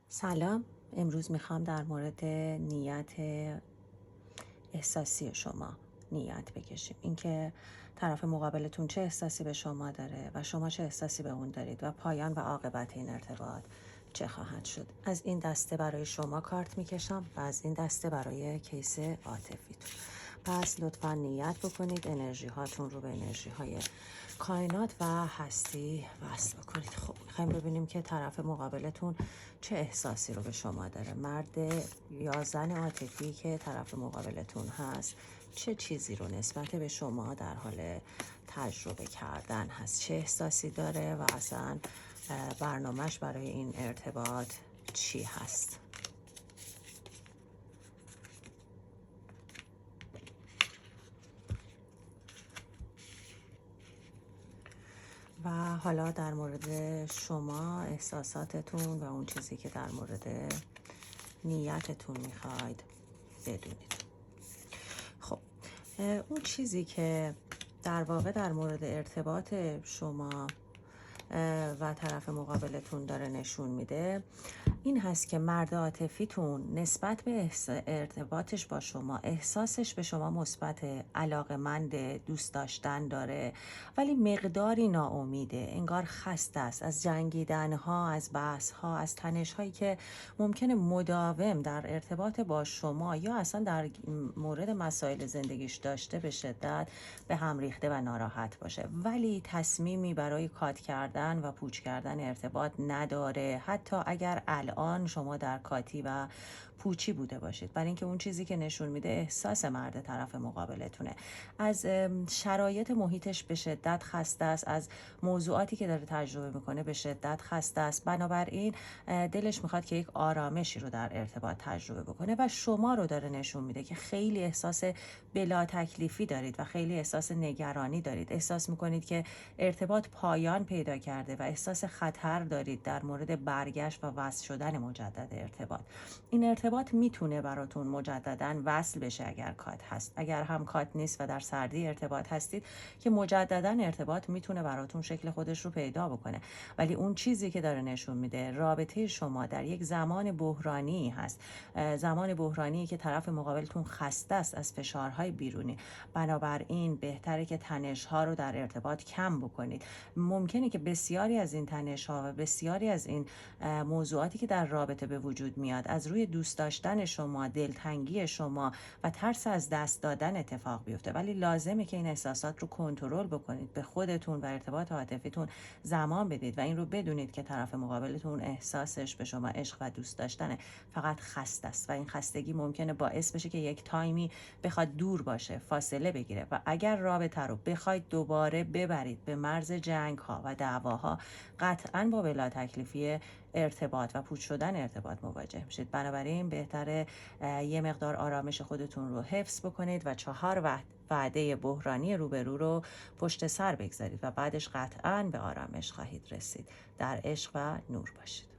سلام. امروز میخوام در مورد نیت احساسی شما نیت بکشیم. اینکه طرف مقابلتون چه احساسی به شما داره و شما چه احساسی به اون دارید و پایان و عاقبت این ارتباط چه خواهد شد. از این دسته برای شما کارت میکشم و از این دسته برای کیس عاطفیتون. پس لطفا نیت بکنید انرژی هاتون رو به انرژی های کائنات و هستی وصل بکنید. خب میخوایم ببینیم که طرف مقابلتون چه احساسی رو به شما داره. مرد یا زن عاطفی که طرف مقابلتون هست چه چیزی رو نسبت به شما در حال تجربه کردن هست، چه احساسی داره و اصلا برنامهش برای این ارتباط چی هست. و حالا در مورد شما احساساتتون و اون چیزی که در مورد نیتتون میخواید بدونید. خب اون چیزی که در واقع در مورد ارتباط شما و طرف مقابلتون داره نشون میده این هست که مرد عاطفیتون نسبت به ارتباطش با شما احساسش به شما مثبت، علاقه‌مند، دوست داشتن داره، ولی مقداری ناامیده، انگار خسته است از جنگیدن ها، از بحث ها، از تنش هایی که ممکنه مداوم در ارتباط با شما یا اصلا در مورد مسائل زندگیش داشته به شدت به هم ریخته و ناراحت باشه، ولی تصمیمی برای کات کردن و پوچ کردن ارتباط نداره، حتی اگر الان شما در کاتی و پوچی بوده باشید. برای اینکه اون چیزی که نشون میده احساس مرد طرف مقابلتونه، از شرایط محیطش به شدت خسته است، از موضوعاتی که داره تجربه میکنه به شدت خسته است. بنابراین دلش میخواد که یک آرامشی رو در ارتباط تجربه بکنه و شما رو داره نشون میده که خیلی احساس بلا تکلیفی دارید و خیلی احساس نگرانی دارید. احساس میکنید که ارتباط پایان پیدا کرده و احساس خطر دارید در مورد برگشت و وصل شدن مجدد ارتباط. این ارتباط میتونه براتون مجددا وصل بشه اگر کات هست، اگر هم کات نیست و در سردی ارتباط هستید که مجددا ارتباط میتونه براتون شکل خودش رو پیدا بکنه. ولی اون چیزی که داره نشون میده رابطه شما در یک زمان بحرانی هست، زمان بحرانی که طرف مقابلتون خسته است از فشارهای بیرونی. بنابراین بهتره که تنش‌ها رو در ارتباط کم بکنید. ممکنه که بسیاری از این تنش‌ها و بسیاری از این موضوعاتی که در رابطه به وجود میاد از روی دوست داشتن شما، دلتنگی شما و ترس از دست دادن اتفاق بیفته، ولی لازمه که این احساسات رو کنترل بکنید، به خودتون و ارتباط عاطفیتون زمان بدید و این رو بدونید که طرف مقابلتون احساسش به شما عشق و دوست داشتنه، فقط خسته است و این خستگی ممکنه باعث بشه که یک تایمی بخواد دور باشه، فاصله بگیره و اگر رابطه رو بخواید دوباره ببرید به مرز جنگ ها و دعواها، قطعاً با بلا تکلیفی ارتباط و پوچ شدن ارتباط مواجه میشید. بنابراین بهتره یه مقدار آرامش خودتون رو حفظ بکنید و 4 وعده بحرانی روبرو رو پشت سر بگذارید و بعدش قطعاً به آرامش خواهید رسید. در عشق و نور باشید.